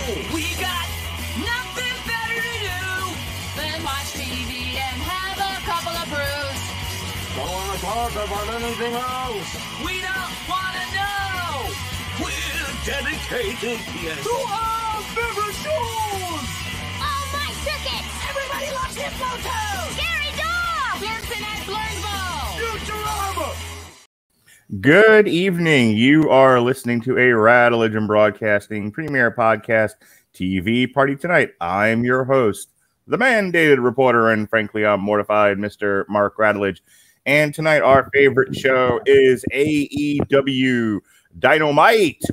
We got nothing better to do than watch TV and have a couple of brews. Don't want to talk about anything else. We don't want to know. We're dedicated To our favorite shows. Oh, my circuit! Everybody loves Hippo Toes. Scary dog! Blitzen at Blurnsville. Futurama. Good evening. You are listening to a Radulich and Broadcasting Premier Podcast TV party tonight. I'm your host, the mandated reporter, and frankly, I'm mortified, Mr. Mark Radulich. And tonight, our favorite show is AEW Dynamite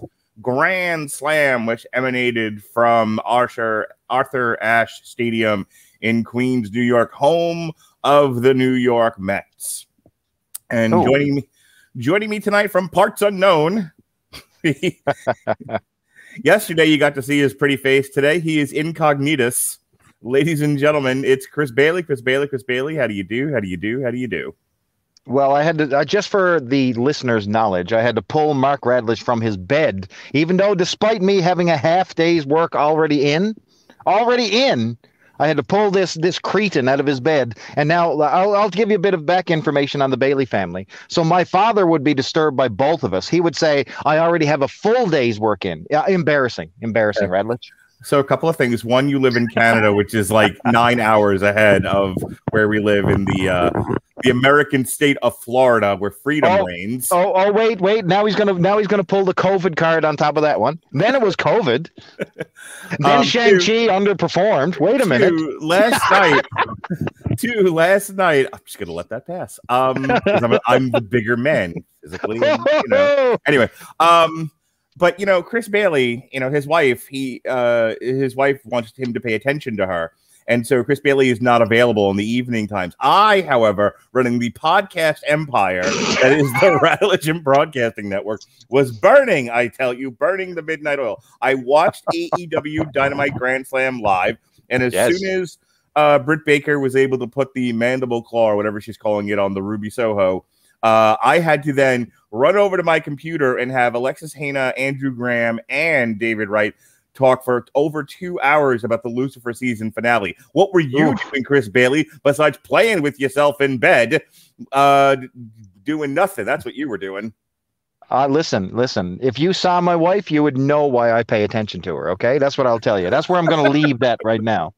Grand Slam, which emanated from Arthur Ashe Stadium in Queens, New York, home of the New York Mets. And joining me tonight from parts unknown. Yesterday, you got to see his pretty face. Today, he is incognitus. Ladies and gentlemen, it's Chris Bailey. Chris Bailey, how do you do? Well, I had to, just for the listeners' knowledge, I had to pull Mark Radulich from his bed, even though despite me having a half day's work already in, I had to pull this cretin out of his bed. And now I'll give you a bit of back information on the Bailey family. So my father would be disturbed by both of us. He would say, I already have a full day's work in. Embarrassing, Radulich. So a couple of things. One, you live in Canada, which is like 9 hours ahead of where we live in the American state of Florida, where freedom reigns. Wait. Now he's gonna pull the COVID card on top of that one. Then it was COVID. Then Shang-Chi underperformed. Wait a minute. Last night. I'm just gonna let that pass. 'Cause I'm the bigger man physically. Anyway. But Chris Bailey, his wife, his wife wants him to pay attention to her. And so Chris Bailey is not available in the evening times. I, however, running the podcast empire that is the Radulich and Broadcasting Network, was burning the midnight oil. I watched AEW Dynamite Grand Slam live, and as soon as Britt Baker was able to put the mandible claw, or whatever she's calling it, on the Ruby Soho, I had to then run over to my computer and have Alexis Hana, Andrew Graham, and David Wright talk for over 2 hours about the Lucifer season finale. What were you doing, Chris Bailey, besides playing with yourself in bed, doing nothing? That's what you were doing. Listen. If you saw my wife, you would know why I pay attention to her, okay? That's what I'll tell you. That's where I'm going to leave that right now.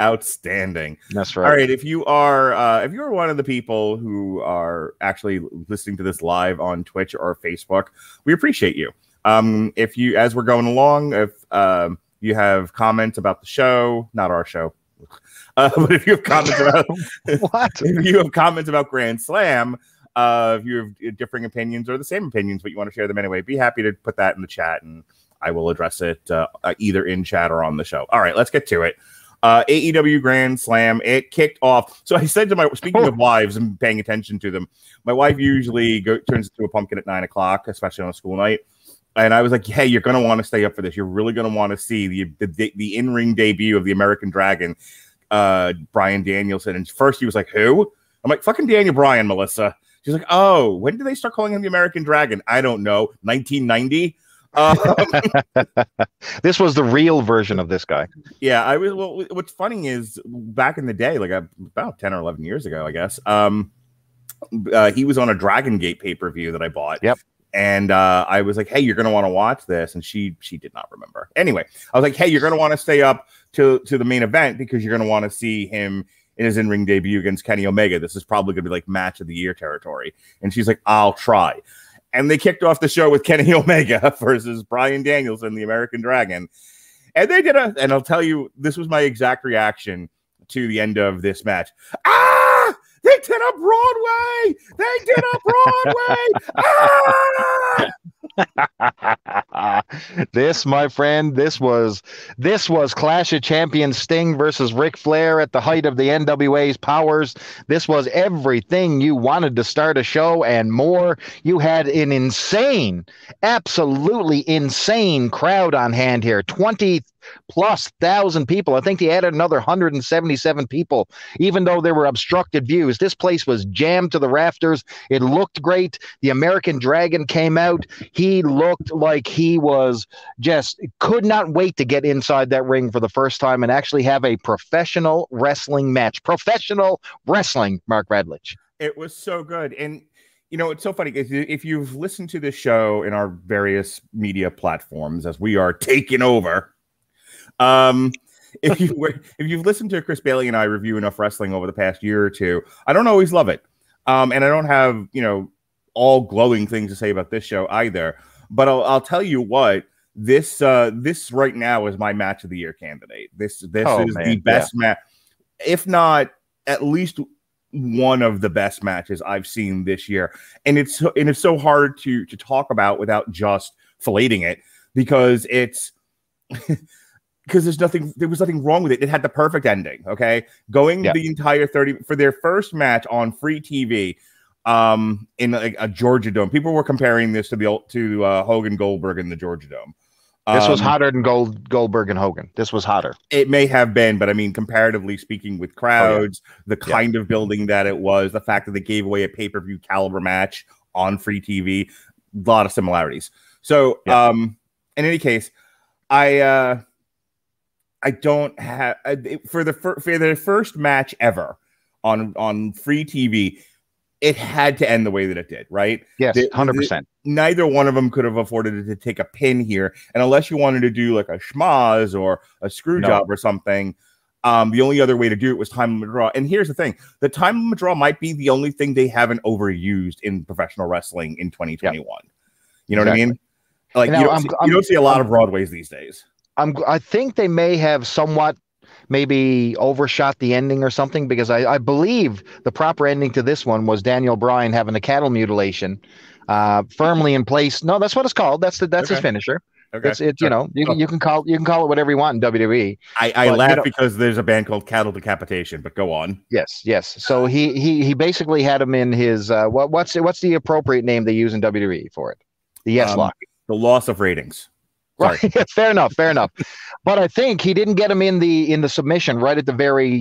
Outstanding. That's right. All right. If you are one of the people who are actually listening to this live on Twitch or Facebook, we appreciate you. If you, as we're going along, if you have comments about the show, not our show, but if you have comments about if you have comments about Grand Slam, if you have differing opinions or the same opinions, but you want to share them anyway, be happy to put that in the chat, and I will address it either in chat or on the show. All right, let's get to it. AEW Grand Slam, it kicked off. So I said to speaking of wives and paying attention to them, my wife usually turns into a pumpkin at 9 o'clock, especially on a school night. And I was like, hey, you're going to want to stay up for this. You're really going to want to see the in-ring debut of the American Dragon, Bryan Danielson. And first he was like, who? I'm like, fucking Daniel Bryan, Melissa. She's like, oh, when did they start calling him the American Dragon? I don't know. 1990? This was the real version of this guy. Yeah, I was. Well, what's funny is back in the day, like about 10 or 11 years ago, I guess, he was on a Dragon Gate pay-per-view that I bought. Yep. And I was like, hey, you're going to want to watch this. And she did not remember. Anyway, I was like, hey, you're going to want to stay up to the main event because you're going to want to see him in his in-ring debut against Kenny Omega. This is probably going to be like match of the year territory. And she's like, I'll try. And they kicked off the show with Kenny Omega versus Bryan Danielson, the American Dragon. And they did and I'll tell you, this was my exact reaction to the end of this match. Ah! They did a Broadway! They did a Broadway! Ah! This, my friend, this was Clash of Champions Sting versus Ric Flair at the height of the NWA's powers. This was everything you wanted to start a show and more. You had an insane, absolutely insane crowd on hand here. plus 1,000 people. I think they added another 177 people, even though there were obstructed views. This place was jammed to the rafters. It looked great. The American Dragon came out. He looked like he was just could not wait to get inside that ring for the first time and actually have a professional wrestling match. Professional wrestling, Mark Radulich. It was so good. And you know, it's so funny. If you've listened to this show in our various media platforms as we are taking over, if you've listened to Chris Bailey and I review enough wrestling over the past year or two, I don't always love it. And I don't have, you know, all glowing things to say about this show either. But I'll tell you what, this right now is my match of the year candidate. This is the best match, if not at least one of the best matches I've seen this year. And it's so hard to talk about without just filleting it, because there was nothing wrong with it. It had the perfect ending. Okay. Going the entire 30 for their first match on free TV in a Georgia Dome. People were comparing this to Hogan Goldberg in the Georgia Dome. This was hotter than Goldberg and Hogan. This was hotter. It may have been, but I mean, comparatively speaking, with crowds, the kind of building that it was, the fact that they gave away a pay-per-view caliber match on free TV, a lot of similarities. So, in any case, I don't have for the first match ever on free TV. It had to end the way that it did, right? Yes, 100%. Neither one of them could have afforded to take a pin here. And unless you wanted to do like a schmaz or a screw job or something, the only other way to do it was time limit draw. And here's the thing. The time limit draw might be the only thing they haven't overused in professional wrestling in 2021. You know what I mean? Like, you don't see a lot of Broadways these days. I think they may have somewhat maybe overshot the ending or something, because I believe the proper ending to this one was Daniel Bryan having a cattle mutilation firmly in place. No, that's what it's called. That's his finisher. Okay. It's you know, you can call it whatever you want in WWE. I laugh because there's a band called Cattle Decapitation, but go on. Yes. So he basically had him in his what's the appropriate name they use in WWE for it? The yes lock. The loss of ratings. Right. Fair enough. But I think he didn't get him in the submission right at the very,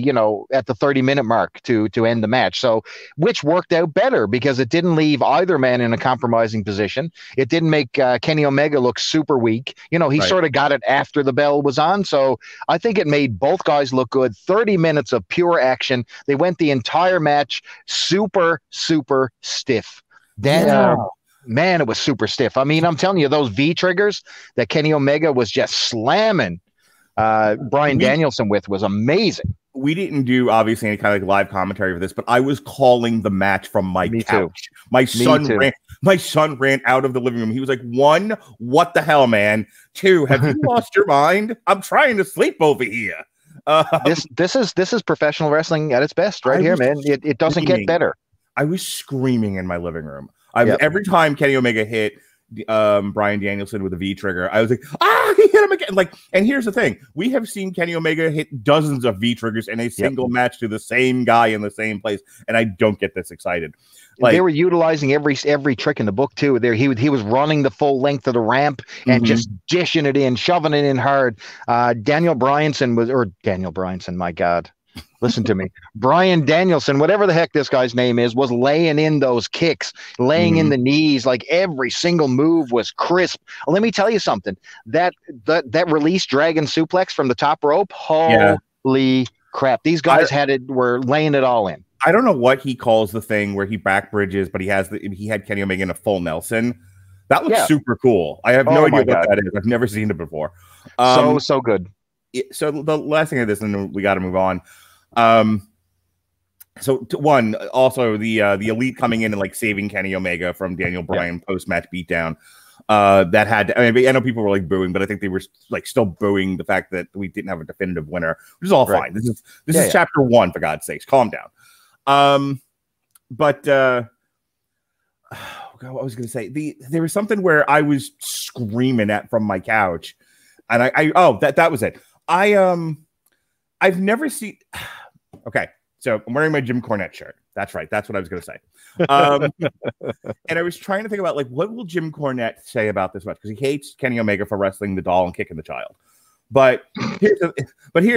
at the 30-minute mark to end the match. So, which worked out better because it didn't leave either man in a compromising position. It didn't make Kenny Omega look super weak. He sort of got it after the bell was on. So I think it made both guys look good. 30 minutes of pure action. They went the entire match super, super stiff. Man, it was super stiff. I mean, I'm telling you, those V triggers that Kenny Omega was just slamming Bryan Danielson with was amazing. We didn't do, obviously, any kind of live commentary for this, but I was calling the match from my couch. Too. My son ran out of the living room. He was like, 1, what the hell, man? 2, have you lost your mind? I'm trying to sleep over here. This is professional wrestling at its best right here, man. It doesn't get better. I was screaming in my living room. Every time Kenny Omega hit Bryan Danielson with a V trigger, I was like, he hit him again. And here's the thing. We have seen Kenny Omega hit dozens of V triggers in a single match to the same guy in the same place. And I don't get this excited. They were utilizing every trick in the book too. There he was running the full length of the ramp and just dishing it in, shoving it in hard. Daniel Bryanson, my God. Listen to me. Bryan Danielson, whatever the heck this guy's name is, was laying in those kicks, laying in the knees. Like every single move was crisp. Let me tell you something. That release dragon suplex from the top rope. Holy crap. These guys were laying it all in. I don't know what he calls the thing where he back bridges, but he had Kenny Omega in a full Nelson. That looks super cool. I have no idea what that is. I've never seen it before. So good. So the last thing of this, and then we got to move on. Also the Elite coming in and like saving Kenny Omega from Daniel Bryan post-match beatdown. That had to, I know people were like booing, but I think they were like still booing the fact that we didn't have a definitive winner, which is all fine. This is chapter 1, for God's sakes. Calm down. What was I going to say? There was something where I was screaming from my couch, and that was it. I've never seen. Okay, so I'm wearing my Jim Cornette shirt. That's right. That's what I was going to say. And I was trying to think about what will Jim Cornette say about this match, because he hates Kenny Omega for wrestling the doll and kicking the child. But here's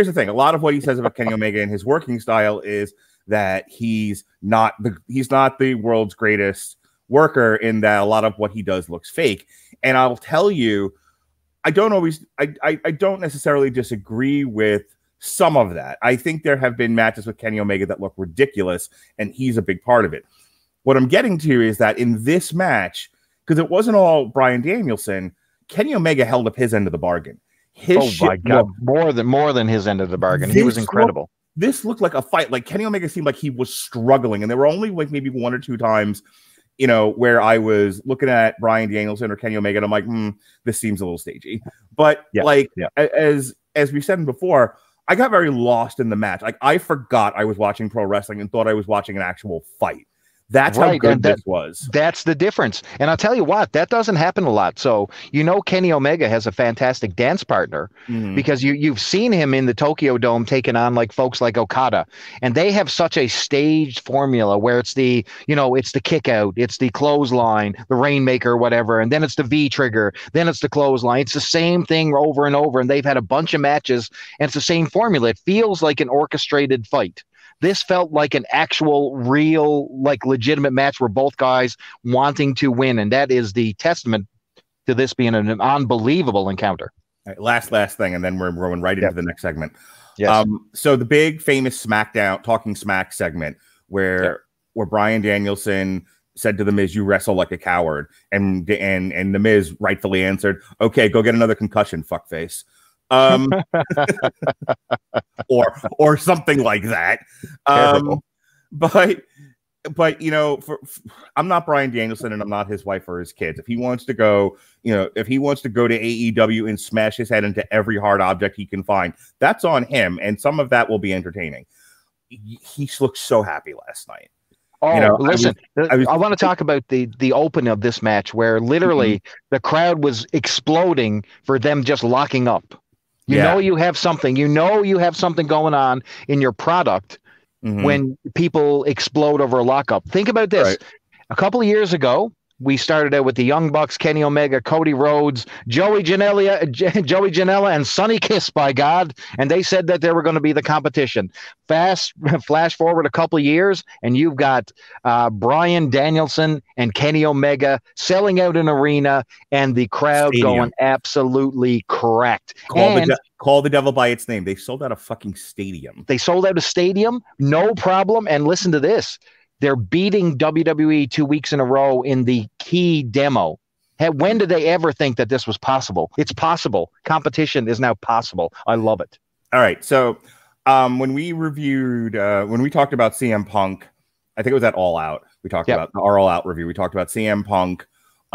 the thing. A lot of what he says about Kenny Omega and his working style is that he's not the world's greatest worker, in that a lot of what he does looks fake. And I'll tell you, I don't necessarily disagree with some of that. I think there have been matches with Kenny Omega that look ridiculous, and he's a big part of it. What I'm getting to is that in this match, because it wasn't all Bryan Danielson, Kenny Omega held up his end of the bargain. My God, more than his end of the bargain. He was incredible. This looked like a fight. Like, Kenny Omega seemed like he was struggling, and there were only like maybe one or two times, where I was looking at Bryan Danielson or Kenny Omega, and I'm like, this seems a little stagey. But as we said before, I got very lost in the match. Like, I forgot I was watching pro wrestling and thought I was watching an actual fight. That's right, how good this was. That's the difference. And I'll tell you what, that doesn't happen a lot. So, Kenny Omega has a fantastic dance partner because you've seen him in the Tokyo Dome taking on like folks like Okada. And they have such a staged formula where it's the, it's the kick out, it's the clothesline, the Rainmaker, whatever. And then it's the V trigger. Then it's the clothesline. It's the same thing over and over. And they've had a bunch of matches and it's the same formula. It feels like an orchestrated fight. This felt like an actual, real, like legitimate match where both guys wanting to win. And that is the testament to this being an unbelievable encounter. All right, last thing, and then we're going right into the next segment. Yes. So the big famous SmackDown Talking Smack segment where Bryan Danielson said to The Miz, "You wrestle like a coward," and The Miz rightfully answered, "Okay, go get another concussion, fuckface." Or something like that. But I'm not Bryan Danielson and I'm not his wife or his kids. If he wants to go, to AEW and smash his head into every hard object he can find, that's on him. And some of that will be entertaining. He looked so happy last night. Listen, I want to talk about the open of this match where literally the crowd was exploding for them just locking up. You have something going on in your product when people explode over a lockup. Think about this. Right. A couple of years ago, we started out with the Young Bucks, Kenny Omega, Cody Rhodes, Joey Janela, and Sonny Kiss, by God. And they said that they were going to be the competition. Flash forward a couple of years, and you've got Bryan Danielson and Kenny Omega selling out an arena, and the crowd going absolutely correct. Call the devil by its name. They sold out a fucking stadium. They sold out a stadium, no problem. And listen to this. They're beating WWE 2 weeks in a row in the key demo. When did they ever think that this was possible? It's possible. Competition is now possible. I love it. All right. So when we talked about CM Punk, I think it was at All Out. We talked about our All Out review. We talked about CM Punk.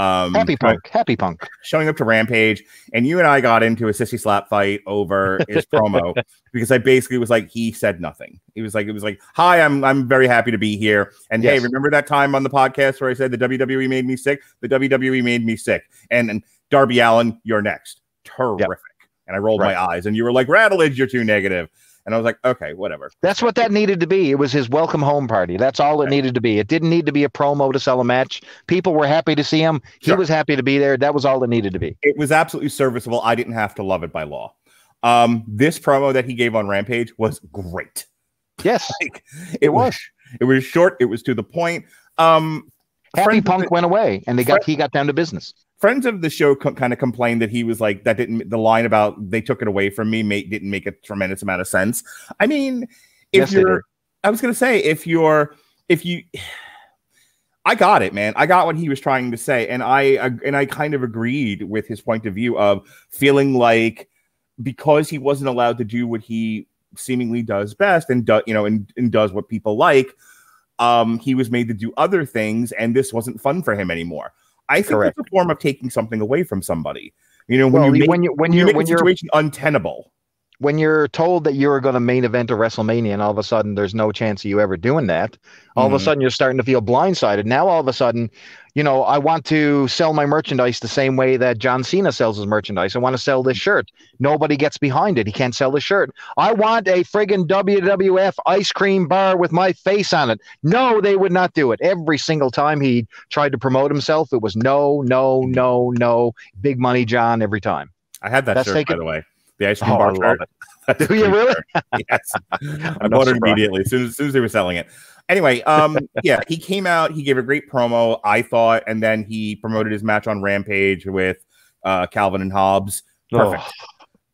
Happy Punk showing up to Rampage, and you and I got into a sissy slap fight over his promo because I basically was like, he said nothing. It was like, "Hi, I'm very happy to be here." And hey, remember that time on the podcast where I said the WWE made me sick? The WWE made me sick. And Darby Allin, you're next. Terrific. And I rolled my eyes, and you were like, "Radulich, you're too negative." And I was like, okay, whatever. That's what that needed to be. It was his welcome home party. That's all it needed to be. It didn't need to be a promo to sell a match. People were happy to see him. He was happy to be there. That was all it needed to be. It was absolutely serviceable. I didn't have to love it by law. This promo that he gave on Rampage was great. Yes, it was. It was short. It was to the point. Happy Punk went away, and he got down to business. Friends of the show kind of complained that he was like, the line about they took it away from me didn't make a tremendous amount of sense. I mean, I was going to say, I got it, man. I got what he was trying to say. And I kind of agreed with his point of view of feeling like because he wasn't allowed to do what he seemingly does best and does what people like, he was made to do other things. And this wasn't fun for him anymore. I think it's a form of taking something away from somebody. When you make a situation untenable. When you're told that you're going to main event a WrestleMania and all of a sudden there's no chance of you ever doing that, all of a sudden you're starting to feel blindsided. Now all of a sudden, I want to sell my merchandise the same way that John Cena sells his merchandise. I want to sell this shirt. Nobody gets behind it. He can't sell the shirt. I want a friggin' WWF ice cream bar with my face on it. No, they would not do it. Every single time he tried to promote himself, it was no. Big money, John, every time. I had that shirt, by the way. the ice cream Oh, bar I love chart. it. That's Do you pretty really? sure. Yes. I not bought it surprised. immediately as soon as they were selling it. Anyway, yeah, he came out, he gave a great promo, I thought, and then he promoted his match on Rampage with Calvin and Hobbs. Perfect.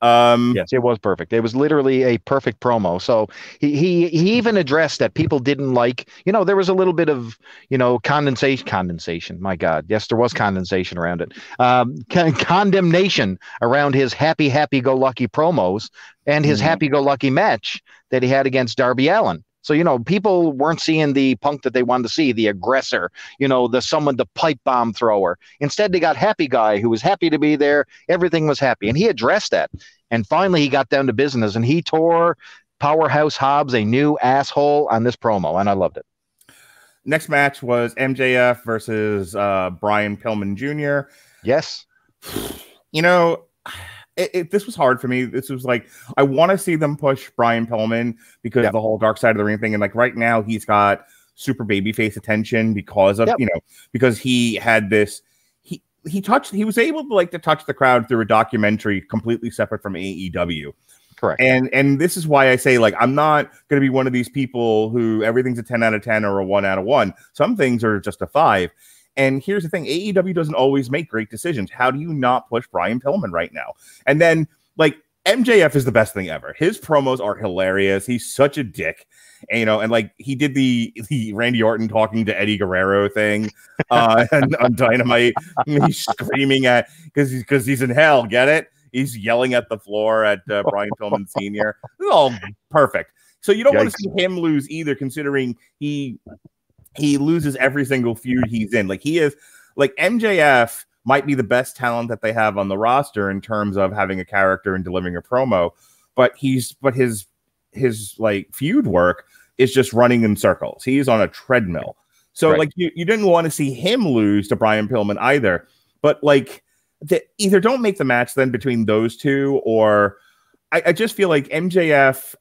Yes, it was perfect. It was literally a perfect promo. So he even addressed that people didn't like, there was a little bit of, condensation. My God. Yes, there was condensation around it. Condemnation around his happy-go-lucky promos and his happy-go-lucky match that he had against Darby Allin. So, people weren't seeing the Punk that they wanted to see, the aggressor, the pipe bomb thrower. Instead, they got Happy Guy who was happy to be there. Everything was happy. And he addressed that. And finally, he got down to business and he tore Powerhouse Hobbs a new asshole on this promo. And I loved it. Next match was MJF versus Brian Pillman Jr. Yes. This was hard for me. This was like, I want to see them push Brian Pillman because of the whole Dark Side of the Ring thing. And like right now he's got super babyface attention because of, because he had this, he was able to touch the crowd through a documentary completely separate from AEW. Correct. And this is why I say, I'm not going to be one of these people who everything's a 10 out of 10 or a 1 out of 1. Some things are just a 5. And here's the thing, AEW doesn't always make great decisions. How do you not push Brian Pillman right now? And then, MJF is the best thing ever. His promos are hilarious. He's such a dick. And, and he did the Randy Orton talking to Eddie Guerrero thing and on Dynamite. He's screaming at, because he's in hell, get it? He's yelling at the floor at Brian Pillman Sr. It's all perfect. So you don't want to see him lose either, considering he loses every single feud he's in. He is MJF might be the best talent that they have on the roster in terms of having a character and delivering a promo, but his feud work is just running in circles. He's on a treadmill. So you didn't want to see him lose to Brian Pillman either, but either don't make the match then between those two, or I just feel like MJF,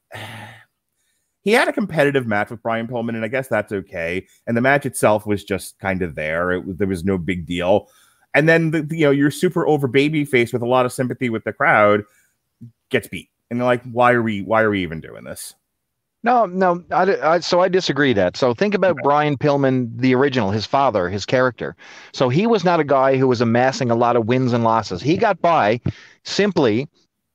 he had a competitive match with Brian Pillman, and I guess that's okay. And the match itself was just kind of there. There was no big deal. And then your super over baby face with a lot of sympathy with the crowd gets beat. And they're like, why are we even doing this? No, I disagree that. So think about Brian Pillman, the original, his father, his character. So he was not a guy who was amassing a lot of wins and losses. He got by simply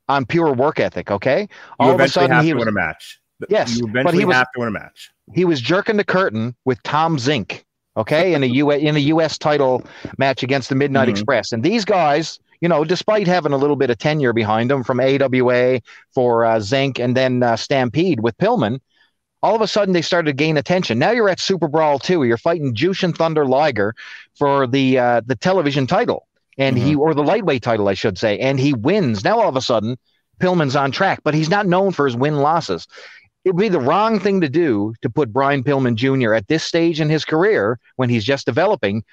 on pure work ethic. Okay, all of a sudden he was win a match. Yes, you eventually have to win a match. He was jerking the curtain with Tom Zink. Okay, in a U.S. title match against the Midnight Express, and these guys, despite having a little bit of tenure behind them from AWA for Zink and then Stampede with Pillman, all of a sudden they started to gain attention. Now you're at Super Brawl 2. You're fighting Jushin Thunder Liger for the television title, and or the lightweight title, I should say, and he wins. Now all of a sudden, Pillman's on track, but he's not known for his win-losses. It would be the wrong thing to do to put Brian Pillman Jr. at this stage in his career when he's just developing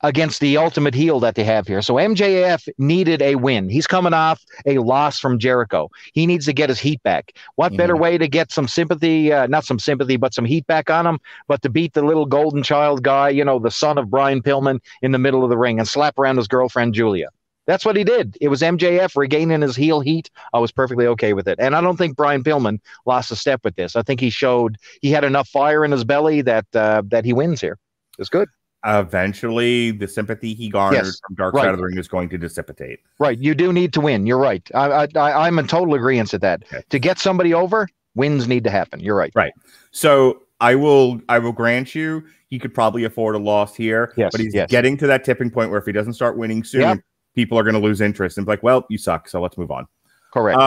against the ultimate heel that they have here. So MJF needed a win. He's coming off a loss from Jericho. He needs to get his heat back. What better way to get some sympathy, not some sympathy, but some heat back on him, but to beat the little golden child guy, the son of Brian Pillman in the middle of the ring and slap around his girlfriend, Julia. That's what he did. It was MJF regaining his heel heat. I was perfectly okay with it. And I don't think Brian Pillman lost a step with this. I think he showed he had enough fire in his belly that he wins here. It's good. Eventually, the sympathy he garnered from Dark Side of the Ring is going to dissipate. Right. You do need to win. You're right. I'm in total agreement to that. Okay. To get somebody over, wins need to happen. You're right. Right. So I will grant you he could probably afford a loss here. Yes, but he's getting to that tipping point where if he doesn't start winning soon, people are going to lose interest and be like, well, you suck, so let's move on. Correct.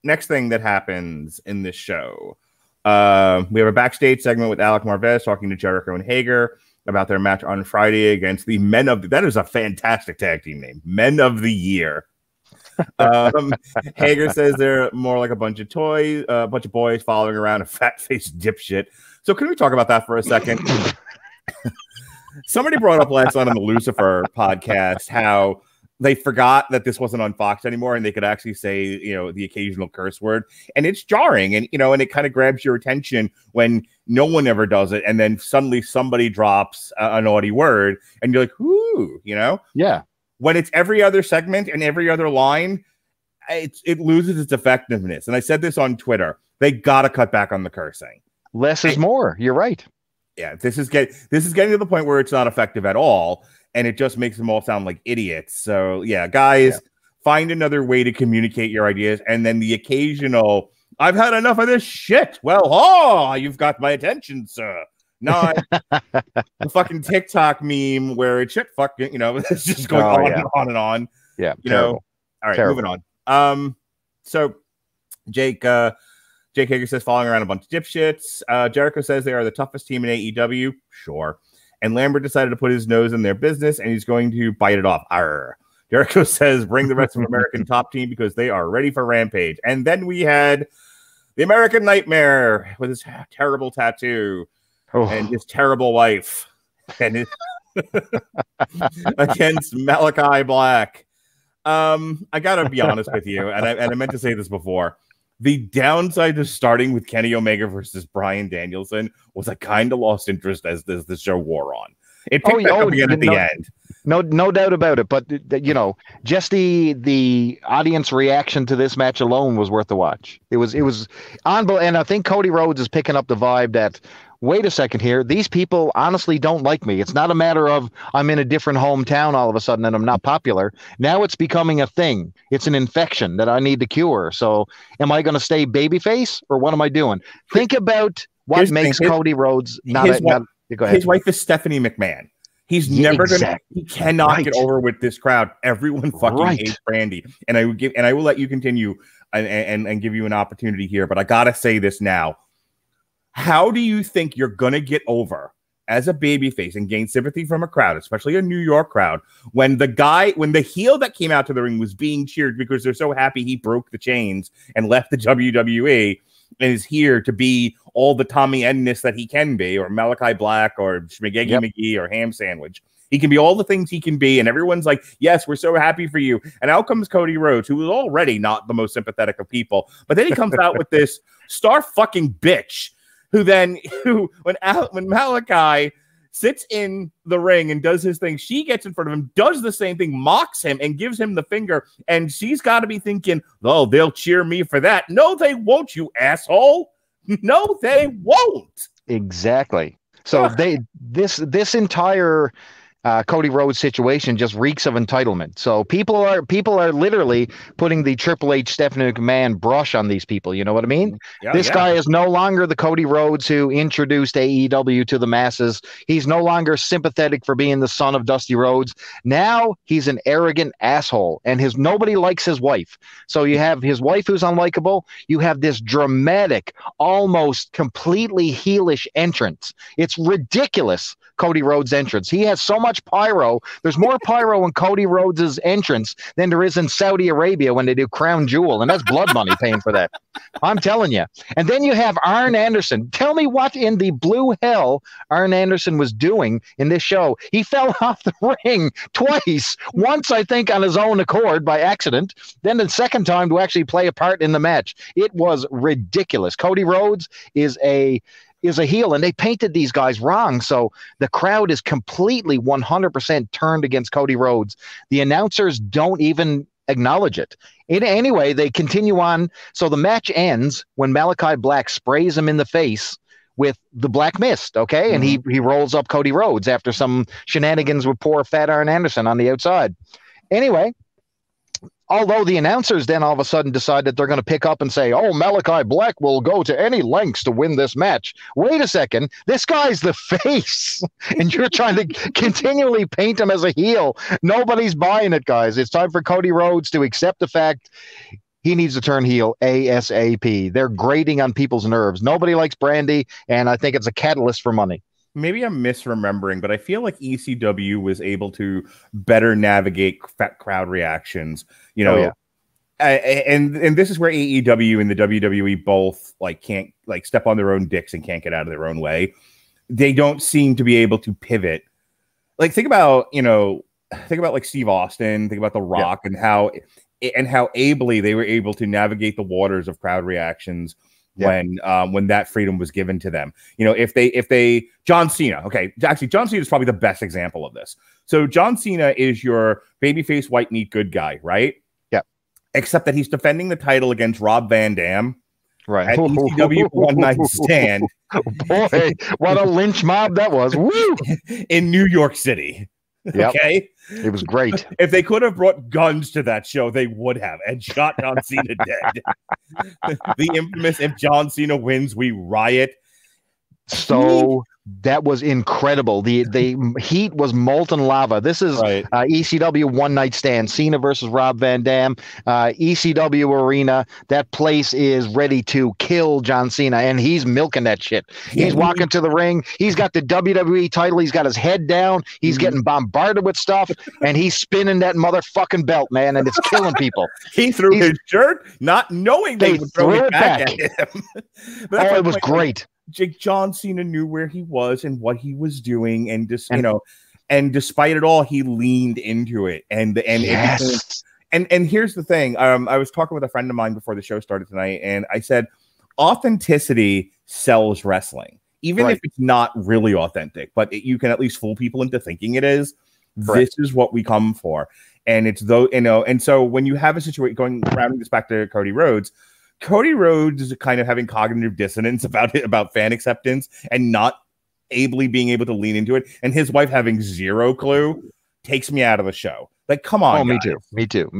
Next thing that happens in this show, we have a backstage segment with Alec Marvez talking to Jericho and Hager about their match on Friday against the Men of that is a fantastic tag team name, Men of the Year. Hager says they're more like a bunch of toys, a bunch of boys following around a fat-faced dipshit. So can we talk about that for a second? Somebody brought up last night on the Lucifer podcast how they forgot that this wasn't on Fox anymore and they could actually say, the occasional curse word. And it's jarring and, and it kind of grabs your attention when no one ever does it. And then suddenly somebody drops a naughty word and you're like, ooh, Yeah. When it's every other segment and every other line, it loses its effectiveness. And I said this on Twitter. They got to cut back on the cursing. Less is more. You're right. Yeah, this is getting to the point where it's not effective at all, and it just makes them all sound like idiots. So yeah, guys, find another way to communicate your ideas, and then the occasional "I've had enough of this shit." Well, you've got my attention, sir. No, the fucking TikTok meme where it's shit fucking, it's just going on and on and on. Yeah, terrible. All right, moving on. So Jake Hager says, following around a bunch of dipshits. Jericho says they are the toughest team in AEW. Sure. And Lambert decided to put his nose in their business, and he's going to bite it off. Arr. Jericho says, bring the rest of American top team because they are ready for Rampage. And then we had the American Nightmare with his terrible tattoo and his terrible wife and his against Malachi Black. I got to be honest with you, and I meant to say this before. The downside to starting with Kenny Omega versus Bryan Danielson was I kind of lost interest as the show wore on. It picked back up again at the end. No doubt about it. But just the audience reaction to this match alone was worth the watch. It was unbelievable, and I think Cody Rhodes is picking up the vibe that, wait a second here, these people honestly don't like me. It's not a matter of I'm in a different hometown all of a sudden and I'm not popular. Now it's becoming a thing. It's an infection that I need to cure. So am I going to stay babyface or what am I doing? Think about what makes Cody Rhodes not go ahead. His wife is Stephanie McMahon. He's never gonna. He cannot get over with this crowd. Everyone fucking hates Brandy, and I will let you continue and give you an opportunity here. But I gotta say this now. How do you think you're gonna get over as a babyface and gain sympathy from a crowd, especially a New York crowd, when the heel that came out to the ring was being cheered because they're so happy he broke the chains and left the WWE and is here to be all the Tommy Endness that he can be, or Malachi Black, or Schmagegi McGee, or Ham Sandwich. He can be all the things he can be, and everyone's like, yes, we're so happy for you. And out comes Cody Rhodes, who was already not the most sympathetic of people, but then he comes out with this star fucking bitch, when Malachi sits in the ring and does his thing, she gets in front of him, does the same thing, mocks him, and gives him the finger. And she's got to be thinking, oh, they'll cheer me for that. No, they won't, you asshole. No, they won't. Exactly. So this entire Cody Rhodes situation just reeks of entitlement. So people are literally putting the Triple H Stephanie McMahon brush on these people. You know what I mean? This guy is no longer the Cody Rhodes who introduced AEW to the masses. He's no longer sympathetic for being the son of Dusty Rhodes. Now he's an arrogant asshole, and nobody likes his wife. So you have his wife who's unlikable. You have this dramatic, almost completely heelish entrance. It's ridiculous. Cody Rhodes' entrance. He has so much pyro. There's more pyro in Cody Rhodes' entrance than there is in Saudi Arabia when they do Crown Jewel, and that's blood money paying for that. I'm telling you. And then you have Arn Anderson. Tell me what in the blue hell Arn Anderson was doing in this show. He fell off the ring twice. Once, I think, on his own accord by accident. Then the second time to actually play a part in the match. It was ridiculous. Cody Rhodes is a heel, and they painted these guys wrong. So the crowd is completely 100% turned against Cody Rhodes. The announcers don't even acknowledge it. Anyway, they continue on. So the match ends when Malachi Black sprays him in the face with the black mist, okay? And he rolls up Cody Rhodes after some shenanigans with poor fat Arn Anderson on the outside. Anyway, although the announcers then all of a sudden decide that they're going to pick up and say, oh, Malachi Black will go to any lengths to win this match. Wait a second. This guy's the face, and you're trying to continually paint him as a heel. Nobody's buying it, guys. It's time for Cody Rhodes to accept the fact he needs to turn heel ASAP. They're grating on people's nerves. Nobody likes Brandy, and I think it's a catalyst for money. Maybe I'm misremembering, but I feel like ECW was able to better navigate crowd reactions. And this is where AEW and the WWE both can't step on their own dicks and can't get out of their own way. They don't seem to be able to pivot. Think about Steve Austin, think about The Rock, and how ably they were able to navigate the waters of crowd reactions. When that freedom was given to them, if John Cena, okay, actually John Cena is probably the best example of this. So John Cena is your babyface white meat good guy, right? Yeah. except that he's defending the title against Rob Van Dam Right. at ECW One Night Stand. Boy, what a lynch mob that was. Woo! In New York City. Yep. Okay. It was great. If they could have brought guns to that show, they would have and shot John Cena dead. The infamous "if John Cena wins, we riot." So that was incredible. The heat was molten lava. This is Right. ECW One Night Stand, Cena versus Rob Van Dam, ECW Arena. That place is ready to kill John Cena, and he's milking that shit. He's walking to the ring. He's got the WWE title. He's got his head down. He's getting bombarded with stuff, and he's spinning that motherfucking belt, man, and it's killing people. He threw his shirt, not knowing they would throw it back at him. Oh, it was great. John Cena knew where he was and what he was doing, and just and despite it all, he leaned into it. And yes. And here's the thing: I was talking with a friend of mine before the show started tonight, and I said, authenticity sells wrestling, even if it's not really authentic, but you can at least fool people into thinking it is. Correct. This is what we come for, and it's though And so when you have a situation rounding this back to Cody Rhodes. Cody Rhodes is kind of having cognitive dissonance about fan acceptance and not being able to lean into it, and his wife having zero clue takes me out of the show. Like, come on, guys. Me too.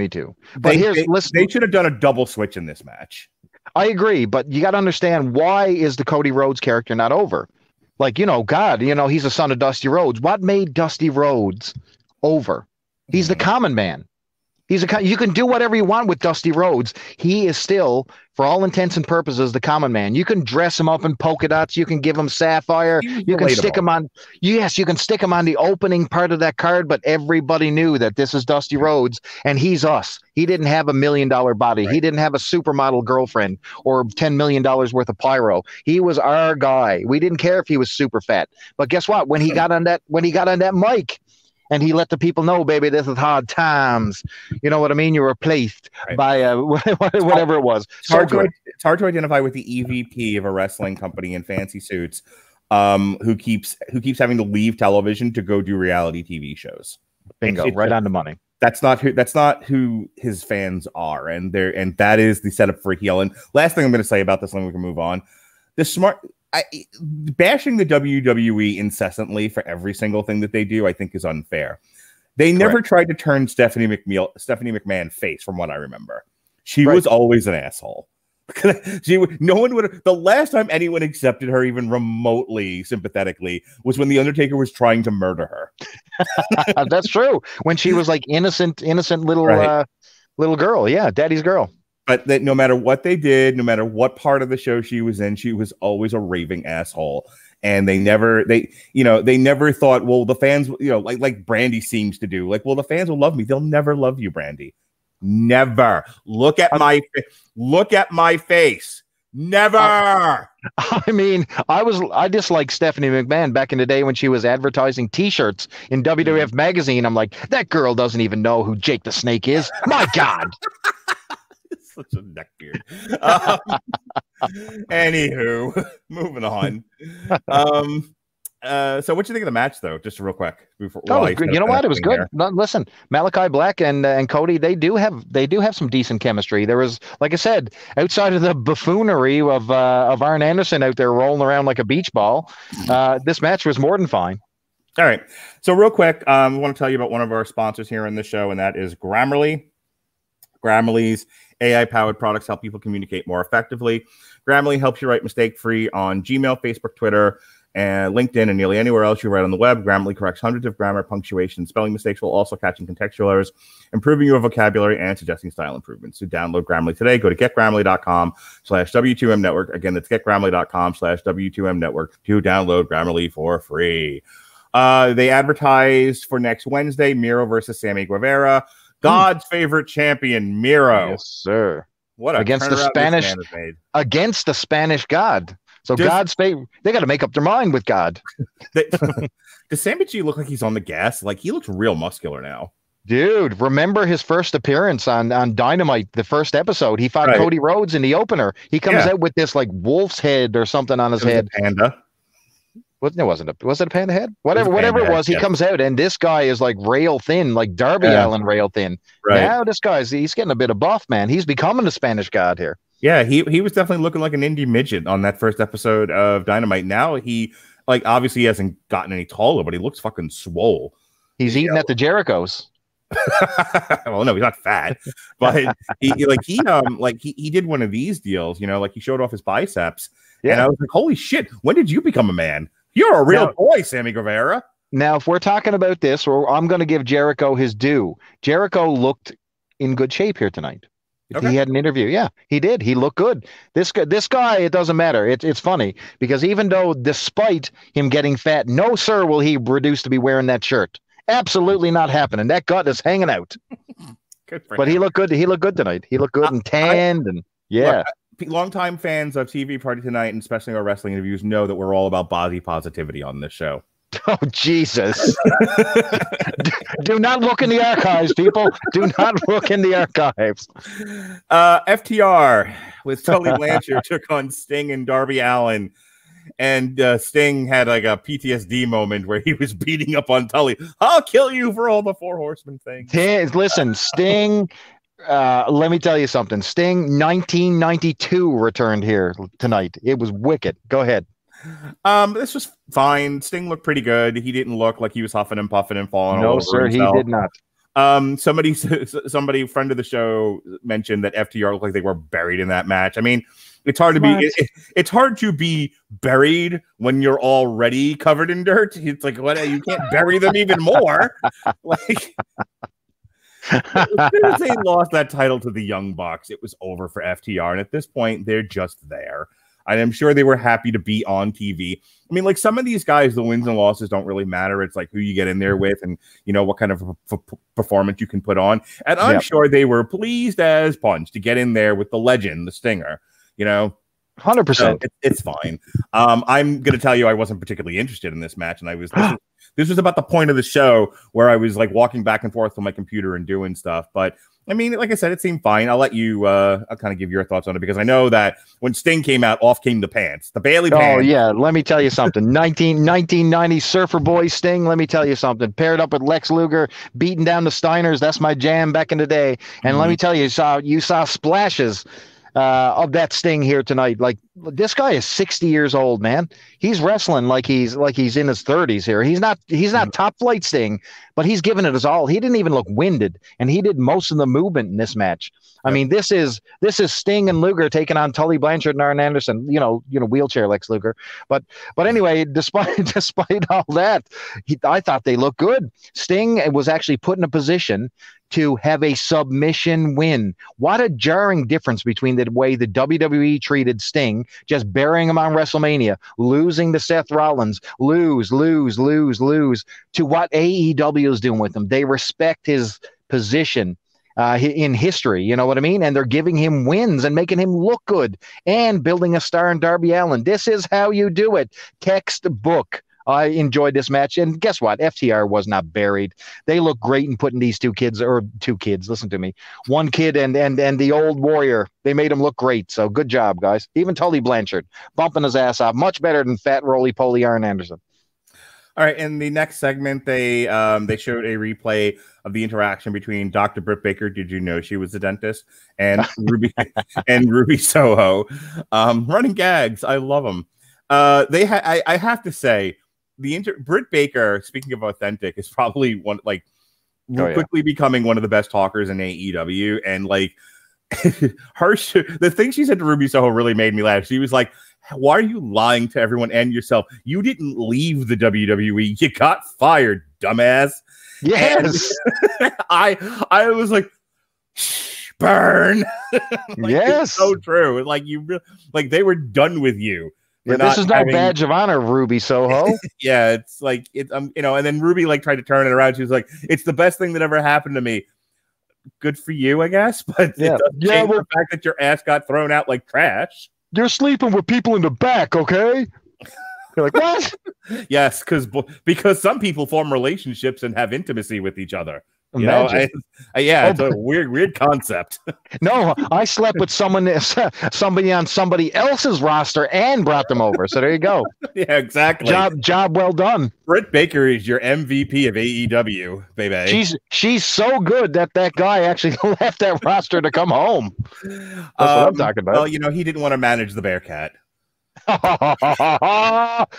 But they should have done a double switch in this match. I agree, but you got to understand, why is the Cody Rhodes character not over? Like, God, he's the son of Dusty Rhodes. What made Dusty Rhodes over? He's the common man. You can do whatever you want with Dusty Rhodes. He is still, for all intents and purposes, the common man. You can dress him up in polka dots. You can give him sapphire. You can stick him on. Yes, you can stick him on the opening part of that card. But everybody knew that this is Dusty Rhodes, and he's us. He didn't have $1 million body. Right. He didn't have a supermodel girlfriend or $10 million worth of pyro. He was our guy. We didn't care if he was super fat. But guess what? When he got on that mic. And he let the people know, baby, this is hard times. You know what I mean? You were replaced by whatever it was. It's hard to identify with the EVP of a wrestling company in fancy suits, who keeps having to leave television to go do reality TV shows. Bingo, right on the money. That's not who his fans are, and that is the setup for a heel. And last thing I'm going to say about this, and then we can move on. Bashing the WWE incessantly for every single thing that they do, I think, is unfair. They never tried to turn Stephanie McMahon face, from what I remember. She was always an asshole. The last time anyone accepted her even remotely sympathetically was when the Undertaker was trying to murder her. That's true. When she was like innocent little girl. Yeah, daddy's girl. But that no matter what they did, no matter what part of the show she was in, she was always a raving asshole. And they never thought, well, the fans, like Brandy seems to do, like, well, the fans will love me. They'll never love you, Brandy. Never. Look at my face. Never. I mean, I disliked Stephanie McMahon back in the day when she was advertising T-shirts in WWF magazine. I'm like, that girl doesn't even know who Jake the Snake is. My God. Such a neckbeard. Anywho, moving on. So what do you think of the match, though? Just real quick. You know what? It was good. No, listen, Malachi Black and Cody, they do have some decent chemistry. There was, like I said, outside of the buffoonery of Arn Anderson out there rolling around like a beach ball, this match was more than fine. All right. So real quick, we want to tell you about one of our sponsors here in the show, and that is Grammarly. Grammarly's AI-powered products help people communicate more effectively. Grammarly helps you write mistake-free on Gmail, Facebook, Twitter, and LinkedIn, and nearly anywhere else you write on the web. Grammarly corrects hundreds of grammar, punctuation, and spelling mistakes while also catching contextual errors, improving your vocabulary, and suggesting style improvements. So download Grammarly today. Go to getgrammarly.com/W2M Network. Again, that's getgrammarly.com/W2M Network to download Grammarly for free. They advertised for next Wednesday, Miro versus Sammy Guevara. God's favorite champion, Miro. Yes, sir. What against the Spanish God. So God's favorite. They got to make up their mind with God. Does Sammy G look like he's on the gas? Like, he looks real muscular now. Dude, remember his first appearance on Dynamite, the first episode? He fought Cody Rhodes in the opener. He comes out with this like wolf's head or something on his head. Panda. Was it a panda head? Whatever it was, he comes out and this guy is like rail thin, like Darby Allin rail thin. Right. Now this he's getting a bit of buff, man. He's becoming the Spanish God here. Yeah, he was definitely looking like an indie midget on that first episode of Dynamite. Now he obviously he hasn't gotten any taller, but he looks fucking swole. He's eating at the Jerichos. Well, no, he's not fat, but he did one of these deals, he showed off his biceps, and I was like, holy shit, when did you become a man? You're a real boy, Sammy Guevara. Now, if we're talking about this, I'm going to give Jericho his due. Jericho looked in good shape here tonight. Okay. He had an interview. Yeah, he did. He looked good. This guy, it doesn't matter. It's funny because even though despite him getting fat, no, sir, will he reduce to be wearing that shirt. Absolutely not happening. That gut is hanging out. But he looked good. He looked good tonight. He looked good and tanned. Look, longtime fans of TV Party Tonight, and especially our wrestling interviews, know that we're all about body positivity on this show. Oh, Jesus. Do not look in the archives, people. Do not look in the archives. FTR with Tully Blanchard took on Sting and Darby Allin. And Sting had like a PTSD moment where he was beating up on Tully. I'll kill you for all the Four Horsemen things. Listen, Sting, let me tell you something. Sting 1992 returned here tonight. It was wicked. Go ahead. This was fine. Sting looked pretty good. He didn't look like he was huffing and puffing and falling all over himself. No, sir, he did not. Somebody friend of the show mentioned that FTR looked like they were buried in that match. I mean, it's hard to be it's hard to be buried when you're already covered in dirt. It's like, what, you can't bury them even more. Like, as soon as they lost that title to the Young Bucks, it was over for FTR, and at this point they're just there. And I'm sure they were happy to be on TV. I mean, like, some of these guys, the wins and losses don't really matter. It's like who you get in there with and, what kind of performance you can put on. And I'm sure they were pleased as punch to get in there with the legend, the Stinger, 100%. So it's fine. I'm going to tell you I wasn't particularly interested in this match. And this was about the point of the show where I was like walking back and forth on my computer and doing stuff. But I mean, like I said, it seemed fine. I'll let you I'll kind of give your thoughts on it because I know that when Sting came out, off came the pants. The Bailey pants. Oh, yeah. Let me tell you something. 1990 Surfer Boy Sting, let me tell you something. Paired up with Lex Luger, beating down the Steiners. That's my jam back in the day. And let me tell you, you saw splashes of that Sting here tonight. Like, this guy is 60 years old, man. He's wrestling like he's in his 30s here. He's not top flight Sting, but he's giving it his all. He didn't even look winded, and he did most of the movement in this match. I mean, this is Sting and Luger taking on Tully Blanchard and Arn Anderson. Wheelchair Lex Luger. But anyway, despite all that, I thought they looked good. Sting was actually put in a position to have a submission win. What a jarring difference between the way the WWE treated Sting, just burying him on WrestleMania, losing to Seth Rollins, lose, to what AEW is doing with him. They respect his position in history, you know what I mean? And they're giving him wins and making him look good and building a star in Darby Allin. This is how you do it. Textbook. I enjoyed this match, and guess what? FTR was not buried. They look great in putting these two kids, listen to me, one kid and the old warrior. They made him look great, so good job, guys. Even Tully Blanchard, bumping his ass off, much better than fat roly-poly Arn Anderson. All right, in the next segment, they showed a replay of the interaction between Dr. Britt Baker, did you know she was a dentist, and Ruby Soho. Running gags, I love them. I have to say, Britt Baker, speaking of authentic, is probably quickly becoming one of the best talkers in AEW. And like the thing she said to Ruby Soho really made me laugh. She was like, "Why are you lying to everyone and yourself? You didn't leave the WWE. You got fired, dumbass." Yes. And I was like, burn. Yes. It's so true. Like they were done with you. Yeah, this is no badge of honor, Ruby Soho. Yeah, it's like and then Ruby tried to turn it around. She was like, "It's the best thing that ever happened to me." Good for you, I guess, but it doesn't change the fact that your ass got thrown out like trash. You're sleeping with people in the back, okay? You're like, what? Yes, because some people form relationships and have intimacy with each other. Imagine. It's a weird concept. No, I slept with somebody on somebody else's roster and brought them over. So there you go. Yeah, exactly. Job well done. Britt Baker is your MVP of AEW, baby. She's so good that guy actually left that roster to come home. That's what I'm talking about. Well, he didn't want to manage the Bearcat.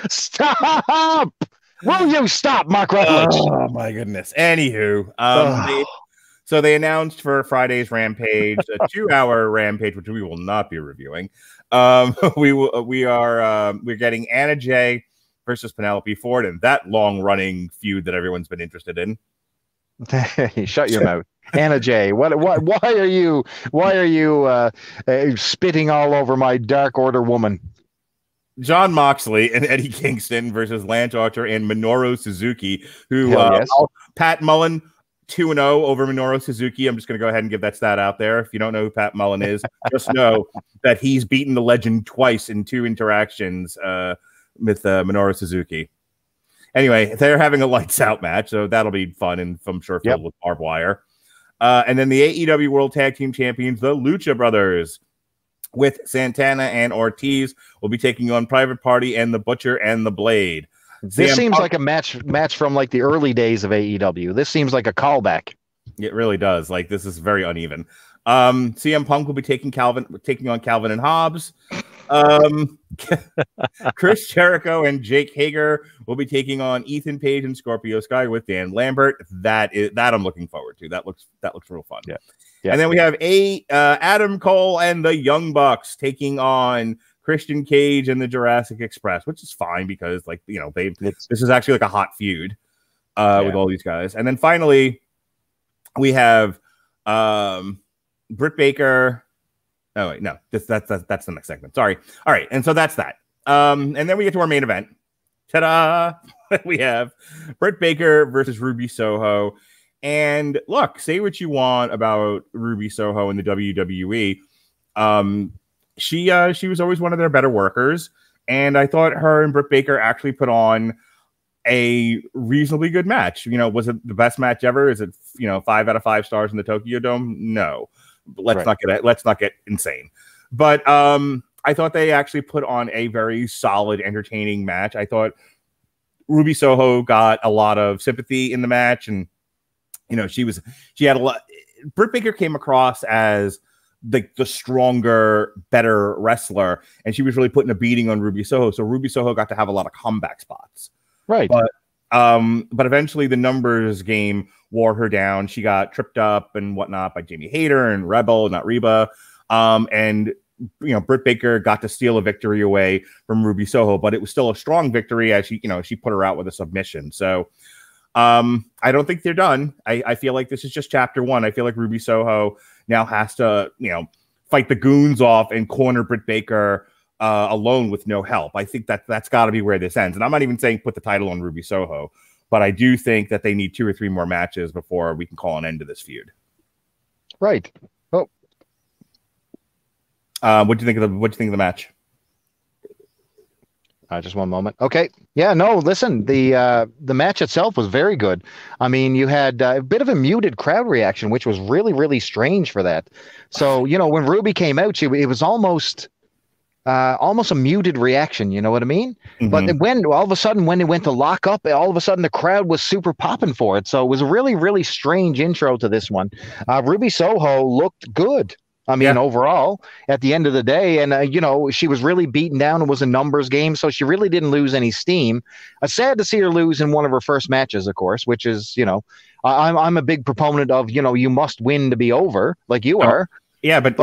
Stop! Will you stop, Mark Radulich? Oh my goodness. Anywho, so they announced for Friday's Rampage, a 2-hour Rampage, which we will not be reviewing. We're getting Anna Jay versus Penelope Ford, and that long-running feud that everyone's been interested in. Shut your mouth, Anna Jay. Why are you spitting all over my Dark Order woman? John Moxley and Eddie Kingston versus Lance Archer and Minoru Suzuki, who yes. Pat Mullen 2-0 over Minoru Suzuki. I'm just going to go ahead and give that stat out there. If you don't know who Pat Mullen is, just know that he's beaten the legend twice in 2 interactions with Minoru Suzuki. Anyway, they're having a lights out match, so that'll be fun and I'm sure filled with barbed wire. And then the AEW World Tag Team Champions, the Lucha Brothers, with Santana and Ortiz, will be taking on Private Party and the Butcher and the Blade. This seems like a match from like the early days of AEW. This seems like a callback. It really does. Like, this is very uneven. CM Punk will be taking on Calvin and Hobbs. Chris Jericho and Jake Hager will be taking on Ethan Page and Scorpio Sky with Dan Lambert. That I'm looking forward to. That looks real fun. Yeah. And then we have Adam Cole and the Young Bucks taking on Christian Cage and the Jurassic Express, which is fine because, like, this is actually like a hot feud with all these guys. And then finally, we have Britt Baker. Oh wait, no, that's the next segment. Sorry. All right, and so that's that. And then we get to our main event. Ta-da! We have Britt Baker versus Ruby Soho. And look, say what you want about Ruby Soho in the WWE. She was always one of their better workers, and I thought her and Britt Baker actually put on a reasonably good match. Was it the best match ever? Is it 5 out of 5 stars in the Tokyo Dome? No, let's not get insane. But I thought they actually put on a very solid, entertaining match. I thought Ruby Soho got a lot of sympathy in the match, and she had a lot. Britt Baker came across as the stronger, better wrestler, and she was really putting a beating on Ruby Soho. So Ruby Soho got to have a lot of comeback spots. Right. But eventually the numbers game wore her down. She got tripped up and whatnot by Jamie Hayter and Rebel, not Reba. And Britt Baker got to steal a victory away from Ruby Soho, but it was still a strong victory as she put her out with a submission. So I don't think they're done. I feel like this is just chapter 1. I feel like Ruby Soho now has to, fight the goons off and corner Britt Baker alone with no help. I think that's got to be where this ends. And I'm not even saying put the title on Ruby Soho, but I do think that they need 2 or 3 more matches before we can call an end to this feud. Right. Oh. What do you think of the match? Just one moment. Okay. Yeah, no, listen, the match itself was very good. I mean, you had a bit of a muted crowd reaction, which was really, really strange for that. So, when Ruby came out, it was almost a muted reaction. You know what I mean? Mm-hmm. But when all of a sudden, when they went to lock up, all of a sudden the crowd was super popping for it. So it was a really, really strange intro to this one. Ruby Soho looked good. I mean, overall, at the end of the day, and, she was really beaten down. It was a numbers game, so she really didn't lose any steam. Sad to see her lose in one of her first matches, of course, which is, I'm a big proponent of, you must win to be over, like you are. Yeah, but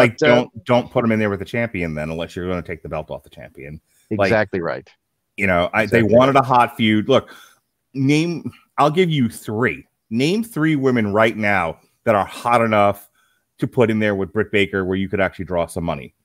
don't put them in there with the champion then, unless you're going to take the belt off the champion. Exactly right. They wanted a hot feud. Look, I'll give you 3. Name 3 women right now that are hot enough to put in there with Britt Baker where you could actually draw some money.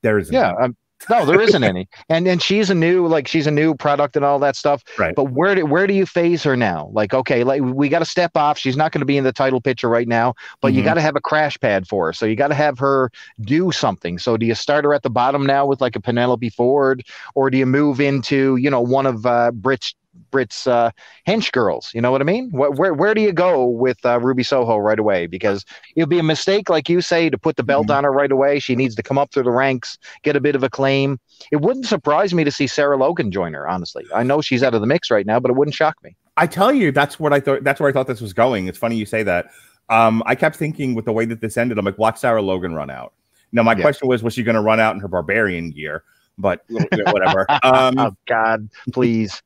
There isn't. Yeah. No, there isn't any. And she's a new product and all that stuff. Right. But where do you phase her now? Like, okay, we got to step off. She's not going to be in the title picture right now, but you got to have a crash pad for her. So you got to have her do something. So do you start her at the bottom now with like a Penelope Ford, or do you move into, one of Britt's Britt's hench girls. You know what I mean? Where do you go with Ruby Soho right away? Because it would be a mistake, like you say, to put the belt on her right away. She needs to come up through the ranks, get a bit of acclaim. It wouldn't surprise me to see Sarah Logan join her, honestly. I know she's out of the mix right now, but it wouldn't shock me. I tell you, that's what I thought. That's where I thought this was going. It's funny you say that. I kept thinking with the way that this ended, I'm like, watch Sarah Logan run out. Now, my question was she going to run out in her barbarian gear? But whatever. Oh, God, please.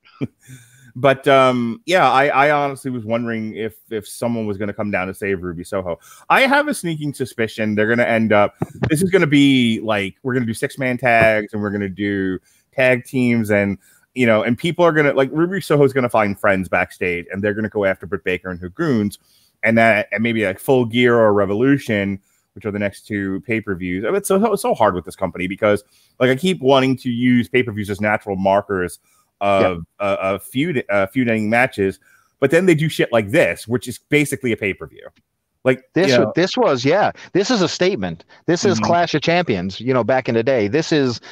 But I honestly was wondering if someone was going to come down to save Ruby Soho. I have a sneaking suspicion they're going to end up. This is going to be like we're going to do 6-man tags and we're going to do tag teams and and people are going to like Ruby Soho is going to find friends backstage and they're going to go after Britt Baker and her goons and maybe like Full Gear or Revolution, which are the next 2 pay-per-views. It's so hard with this company because like I keep wanting to use pay-per-views as natural markers of feud-ending matches, but then they do shit like this, which is basically a pay-per-view. Like this is a statement. This is Clash of Champions, back in the day. This is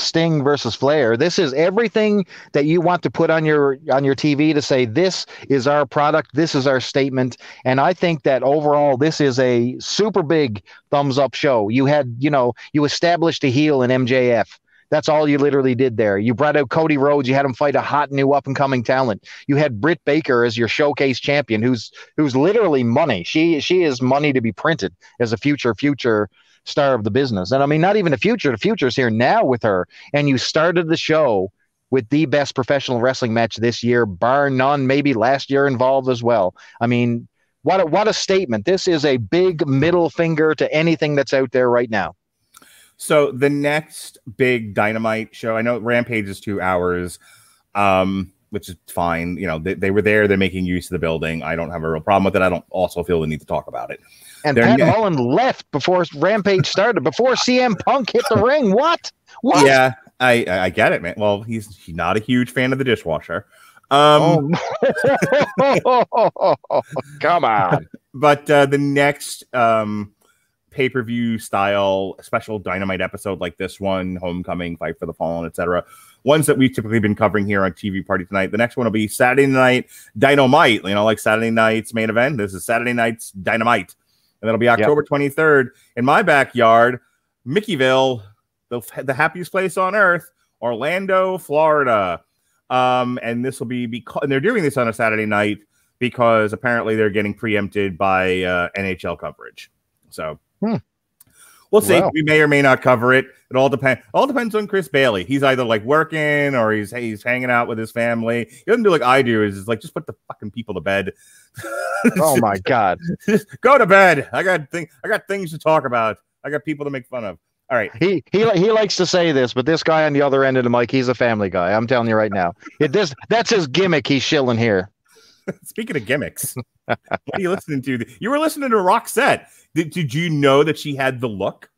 Sting versus Flair. This is everything that you want to put on your TV to say this is our product, this is our statement. And I think that overall this is a super big thumbs up show. You had, you established a heel in MJF. That's all you literally did there. You brought out Cody Rhodes. You had him fight a hot new up and coming talent. You had Britt Baker as your showcase champion, who's literally money. She is money to be printed as a future star of the business. And I mean, not even the future's here now with her. And you started the show with the best professional wrestling match this year, bar none. Maybe last year involved as well. I mean, what a statement. This is a big middle finger to anything that's out there right now. So the next big Dynamite show, I know Rampage is 2 hours, which is fine. They were there. They're making use of the building. I don't have a real problem with it. I don't also feel the need to talk about it. And Pat Mullen left before Rampage started, before CM Punk hit the ring. What? Yeah, I get it, man. Well, he's not a huge fan of the dishwasher. Come on. But the next pay-per-view style special Dynamite episode like this one, Homecoming, Fight for the Fallen, etc. Ones that we've typically been covering here on TV Party Tonight. The next one will be Saturday Night Dynamite. Like Saturday night's main event. This is Saturday night's Dynamite. And that'll be October 23rd in my backyard, Mickeyville, the happiest place on earth, Orlando, Florida. And this will be because and they're doing this on a Saturday night because apparently they're getting preempted by NHL coverage. So we'll see. Wow. We may or may not cover it. It all depends. All depends on Chris Bailey. He's either like working or he's hanging out with his family. He doesn't do like I do. Is like just put the fucking people to bed. Oh my God! Just go to bed. I got things to talk about. I got people to make fun of. All right. He likes to say this, but this guy on the other end of the mic, he's a family guy. I'm telling you right now. That's his gimmick. He's shilling here. Speaking of gimmicks, what are you listening to? You were listening to Roxette. Did you know that she had the look?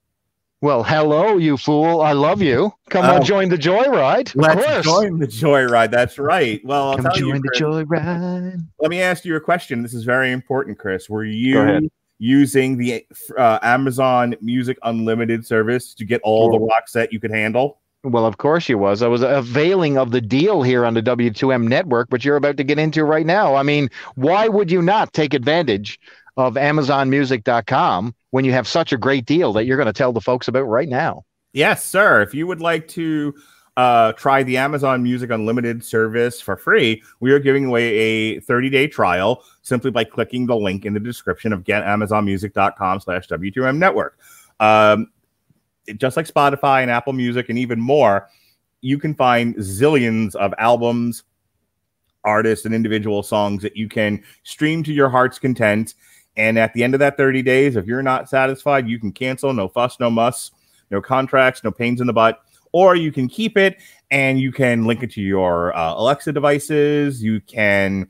Well, hello, you fool. I love you. Come on, join the joyride. Let's join the joyride. That's right. Well, Come join the joyride. Let me ask you a question. This is very important, Chris. Were you using the Amazon Music Unlimited service to get all the Roxette you could handle? Well, of course you was. I was availing of the deal here on the W2M network, but you're about to get into right now. I mean, why would you not take advantage of AmazonMusic.com when you have such a great deal that you're going to tell the folks about right now? Yes, sir. If you would like to try the Amazon Music Unlimited service for free, we are giving away a 30-day trial simply by clicking the link in the description of GetAmazonMusic.com/W2M network. Just like Spotify and Apple Music and even more, you can find zillions of albums, artists, and individual songs that you can stream to your heart's content. And at the end of that 30 days, if you're not satisfied, you can cancel. No fuss, no muss, no contracts, no pains in the butt. Or you can keep it and you can link it to your Alexa devices. You can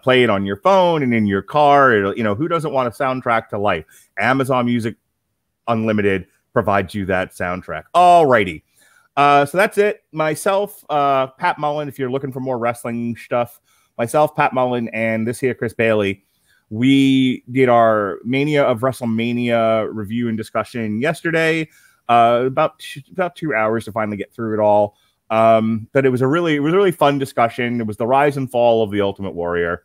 play it on your phone and in your car. Who doesn't want a soundtrack to life? Amazon Music Unlimited provides you that soundtrack. Alrighty. So that's it. Myself, Pat Mullen, if you're looking for more wrestling stuff, myself, Pat Mullen, and this here, Chris Bailey, we did our Mania of WrestleMania review and discussion yesterday. About 2 hours to finally get through it all. But it was a really fun discussion. It was the rise and fall of the Ultimate Warrior.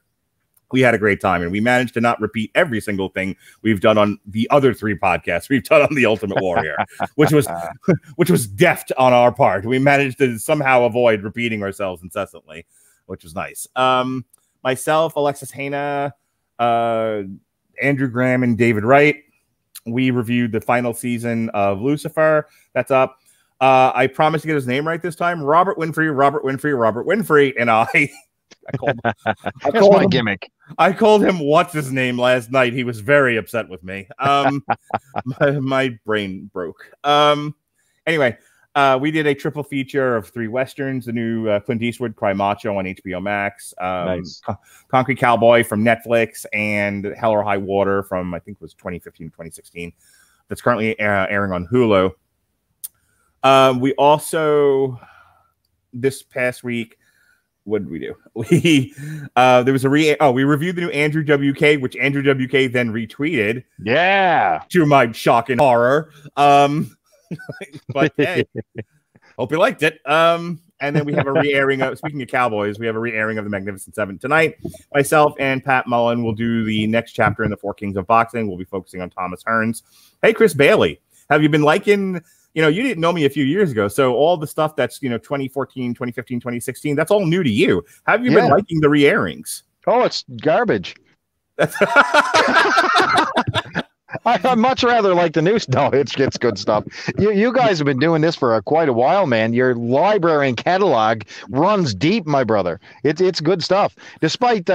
We had a great time, and we managed to not repeat every single thing we've done on the other 3 podcasts we've done on the Ultimate Warrior, which was deft on our part. We managed to somehow avoid repeating ourselves incessantly, which was nice. Myself, Alexis Hana, Andrew Graham, and David Wright. We reviewed the final season of Lucifer. That's up. I promised to get his name right this time. Robert Winfrey, and I called my gimmick. I called him what's his name last night. He was very upset with me. My brain broke. Anyway, we did a triple feature of 3 westerns: the new Clint Eastwood Cry Macho on HBO Max, Nice. Concrete Cowboy from Netflix, and Hell or High Water from, I think it was 2015 2016. That's currently airing on Hulu. We also, this past week, what did we do? There was we reviewed the new Andrew WK, which Andrew WK then retweeted. Yeah. To my shock and horror. But hey, hope you liked it. And then we have a re-airing of, speaking of Cowboys, we have a re-airing of the Magnificent Seven tonight. Myself and Pat Mullen will do the next chapter in the 4 Kings of Boxing. We'll be focusing on Thomas Hearns. Hey, Chris Bailey, have you been liking... you didn't know me a few years ago, so all the stuff that's, 2014, 2015, 2016, that's all new to you. Have you been liking the re-airings? Oh, it's garbage. I'd much rather like the news. No, it's good stuff. You guys have been doing this for quite a while, man. Your library and catalog runs deep, my brother. It's good stuff. Despite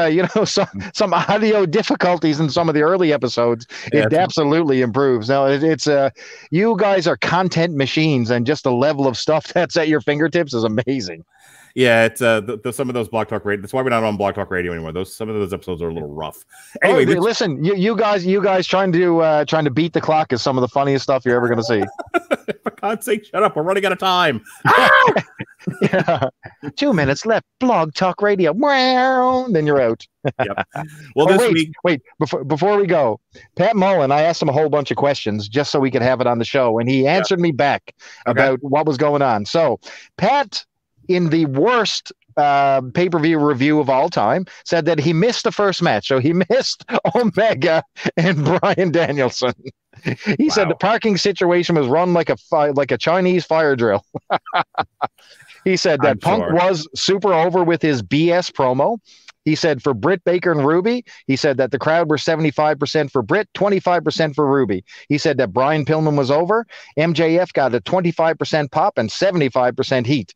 some audio difficulties in some of the early episodes, it absolutely improves. Now it's you guys are content machines, and just the level of stuff that's at your fingertips is amazing. Yeah, it's some of those Blog Talk Radio. That's why we're not on Blog Talk Radio anymore. Some of those episodes are a little rough. Anyway, listen, you guys trying to beat the clock is some of the funniest stuff you're ever going to see. For God's sake, shut up! We're running out of time. Yeah. 2 minutes left. Blog Talk Radio. Then you're out. Yep. Well, wait. Before we go, Pat Mullen, I asked him a whole bunch of questions just so we could have it on the show, and he answered me back about what was going on. So, Pat, in the worst pay-per-view review of all time, said that he missed the first match. So he missed Omega and Bryan Danielson. He said the parking situation was run like a Chinese fire drill. He said that Punk was super over with his BS promo. He said for Britt Baker and Ruby, he said that the crowd were 75% for Britt, 25% for Ruby. He said that Brian Pillman was over. MJF got a 25% pop and 75% heat.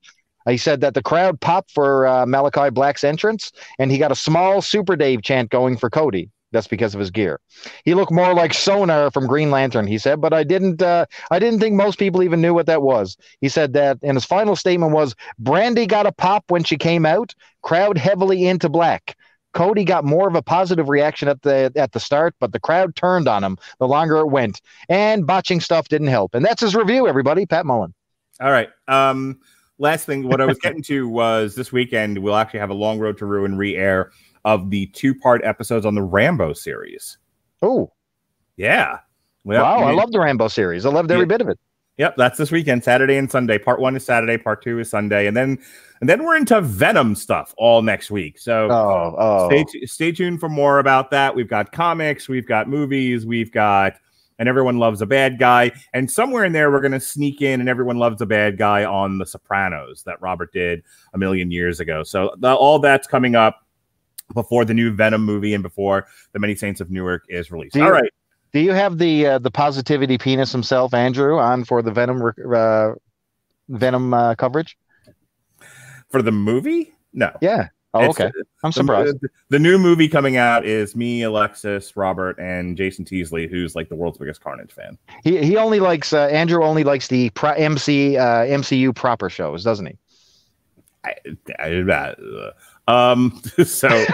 He said that the crowd popped for Malachi Black's entrance, and he got a small Super Dave chant going for Cody. That's because of his gear. He looked more like Sonar from Green Lantern, he said, but I didn't think most people even knew what that was. He said that, and his final statement was, Brandy got a pop when she came out, crowd heavily into Black. Cody got more of a positive reaction at the start, but the crowd turned on him the longer it went, and botching stuff didn't help. And that's his review, everybody. Pat Mullen. All right. Last thing, what I was getting to was this weekend, we'll actually have a Long Road to Ruin re-air of the 2-part episodes on the Rambo series. Oh, yeah. Well, wow, I love the Rambo series. I loved every bit of it. Yep, that's this weekend, Saturday and Sunday. Part 1 is Saturday, part 2 is Sunday, and then we're into Venom stuff all next week. So stay tuned for more about that. We've got comics, we've got movies, we've got And Everyone Loves a Bad Guy, and somewhere in there we're going to sneak in And Everyone Loves a Bad Guy on The Sopranos that Robert did a million years ago. So all that's coming up before the new Venom movie and before The Many Saints of Newark is released. All right. Do you have the positivity penis himself, Andrew, on for the Venom coverage? For the movie? No. Yeah. Oh, okay. I'm surprised. The new movie coming out is me, Alexis, Robert, and Jason Teasley, who's like the world's biggest Carnage fan. He only likes Andrew only likes the MCU proper shows, doesn't he? So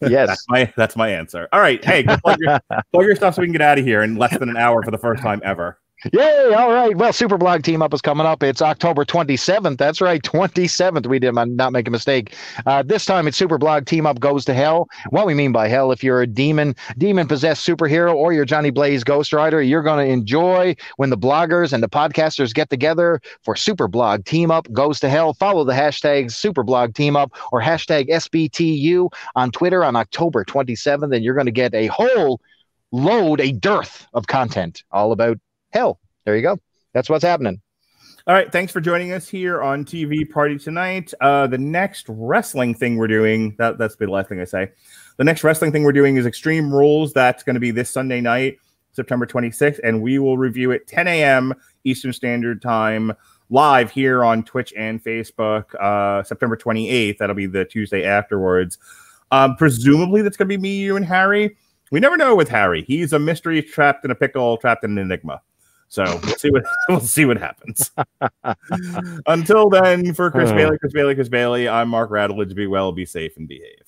yes, that's my answer. All right, hey, plug your stuff so we can get out of here in less than an hour for the first time ever. Yay! All right. Well, Superblog Team Up is coming up. It's October 27th. That's right, 27th. We did not make a mistake. This time it's Superblog Team Up Goes to Hell. What we mean by hell, if you're a demon-possessed superhero, or you're Johnny Blaze Ghost Rider, you're going to enjoy when the bloggers and the podcasters get together for Superblog Team Up Goes to Hell. Follow the hashtag Superblog Team Up or hashtag SBTU on Twitter on October 27th, and you're going to get a whole a dearth of content all about hell. There you go. That's what's happening. All right. Thanks for joining us here on TV Party tonight. The next wrestling thing we're doing, that's the last thing I say. The next wrestling thing we're doing is Extreme Rules. That's going to be this Sunday night, September 26th, and we will review it 10 a.m. Eastern Standard Time live here on Twitch and Facebook. September 28th. That'll be the Tuesday afterwards. Presumably that's going to be me, you, and Harry. We never know with Harry. He's a mystery trapped in a pickle, trapped in an enigma. So we'll see what happens. Until then, for Chris Bailey, I'm Mark Radulich. Be well, be safe, and behave.